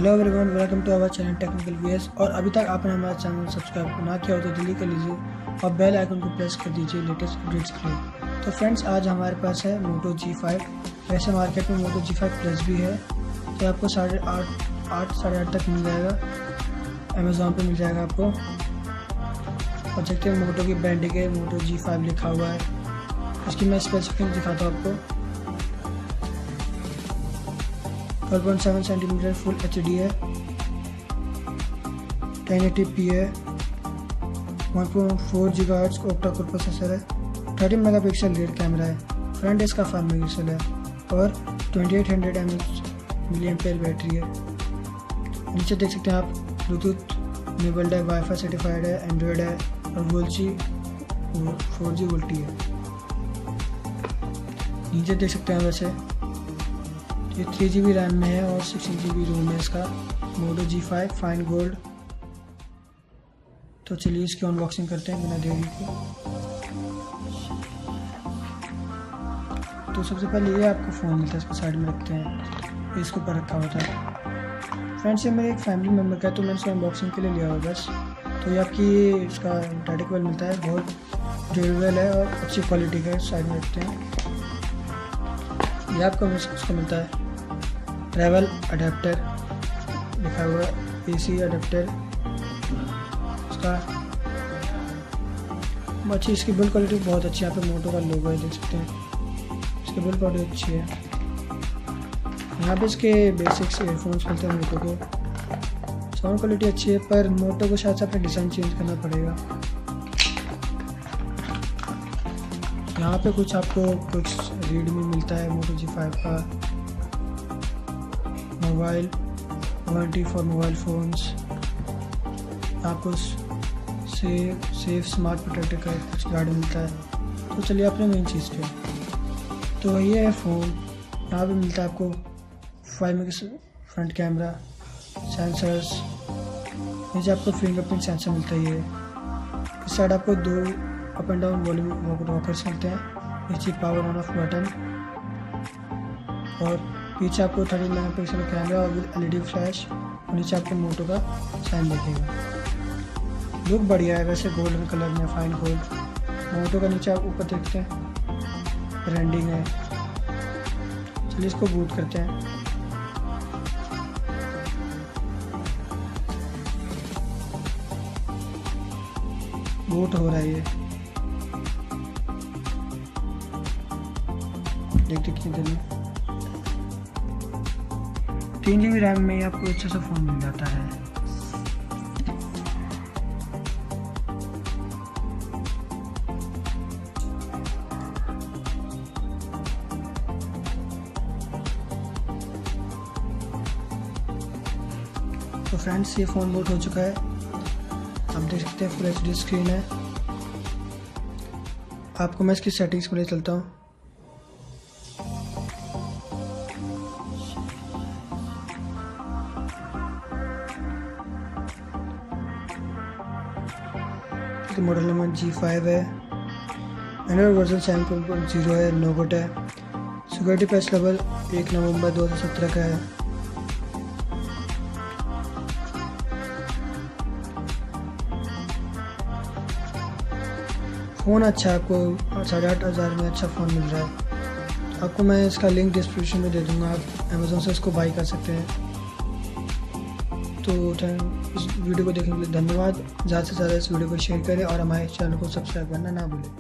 Hello everyone, welcome to our channel technical VS. और अभी तक आपने हमारा चैनल सब्सक्राइब ना किया हो तो जल्दी कर लीजिए और बेल आइकन को प्रेस कर दीजिए लेटेस्ट अपडेट्स के लिए। तो फ्रेंड्स, आज हमारे पास है मोटो G5। वैसे मार्केट में मोटो G5 प्लस भी है, तो आपको 8.5 तक मिल जाएगा। अमेज़ॉन पे मिल जाएगा आपको। और देखते हैं मोटो की ब्रांडिंग है, मोटो G5 लिखा हुआ है। इसकी मैं स्पेसिफिकेशन दिखाता हूँ आपको। 12.7 सेंटीमीटर फुल HD है, 1080p है, 1.4 GHz ऑक्टा कोर प्रोसेसर है, 13 मेगापिक्सल रियर कैमरा है, फ्रंट इसका 5 मेगापिक्सल है और 2800 mAh बैटरी है। नीचे देख सकते हैं आप, ब्लूटूथ इनेबल्ड है, वाईफाई सर्टिफाइड है, एंड्रॉयड है और 4G वोल्टी है। नीचे देख सकते हैं वैसे ये 3GB रैम में है और 16GB रोम है इसका, मोटो G5 फाइन गोल्ड। तो चलिए इसकी अनबॉक्सिंग करते हैं बिना देरी के। तो सबसे पहले ये आपको फ़ोन मिलता है, इसको साइड में रखते हैं, ये इसके ऊपर रखा होता है। फ्रेंड्स, ये मेरे एक फैमिली मेम्बर का है तो मैंने इसको अनबॉक्सिंग के लिए लिया हुआ बस। तो ये आपकी इसका डाटा केबल मिलता है, बहुत ड्यूरेबल है और अच्छी क्वालिटी का है। साइड में रखते हैं। ये आपको उसको मिलता है ट्रैवल अडेप्टर, लिखा हुआ है AC अडेप्टर इसका। अच्छी इसकी बिल्ड क्वालिटी बहुत अच्छी है। यहाँ पे मोटो का लोगो है, देख सकते हैं। इसकी बिल्ड क्वालिटी अच्छी है। यहाँ पे इसके बेसिक्स एयरफोन्स मिलते हैं मोटो को। साउंड क्वालिटी अच्छी है, पर मोटो को शायद से अपना डिज़ाइन चेंज करना पड़ेगा। यहाँ पे कुछ आपको रीडमी मिलता है मोटो G5 का। Mobile warranty for mobile phones, आपको सेफ स्मार्ट प्रोटेक्टर का कुछ गार्ड मिलता है। तो चलिए अपने मेन चीज़ पे। तो ये है फ़ोन। यहाँ पे मिलता है आपको 5 मेगापिक्सल फ्रंट कैमरा, सेंसर्स। नीचे आपको फिंगरप्रिंट सेंसर मिलता है। ये इस साइड आपको 2 up and down volume rockers मिलते हैं। नीचे पावर ऑन ऑफ बटन और पीछे आपको 13 मेगापिक्सल कैमरा और विद LED फ्लैश। और नीचे आपको मोटो का साइन दिखेगा। लुक बढ़िया है वैसे, गोल्डन कलर में, फाइन गोल्ड। मोटो का नीचे आप ऊपर देखते हैं ब्रांडिंग है। चलिए इसको बूट करते हैं। बूट हो रहा है ये, देखते कितनी देर में। 3GB रैम में आपको अच्छा सा फ़ोन मिल जाता है। तो फ्रेंड्स, ये फ़ोन बूट हो चुका है। आप देख सकते हैं फुल HD स्क्रीन है। आपको मैं इसकी सेटिंग्स पर ले चलता हूँ। तो मॉडल नंबर G5 है, एंड्रॉइड वर्जन 7.0 है, nought है। सिक्योरिटी पैच लेवल 1 नवंबर 2017 का है। फ़ोन अच्छा है, आपको 8,500 में अच्छा फ़ोन मिल रहा है। तो आपको मैं इसका लिंक डिस्क्रिप्शन में दे दूँगा, आप अमेज़ॉन से इसको बाई कर सकते हैं। तो इस वीडियो को देखने के लिए धन्यवाद। ज़्यादा से ज़्यादा इस वीडियो को शेयर करें और हमारे चैनल को सब्सक्राइब करना ना भूलें।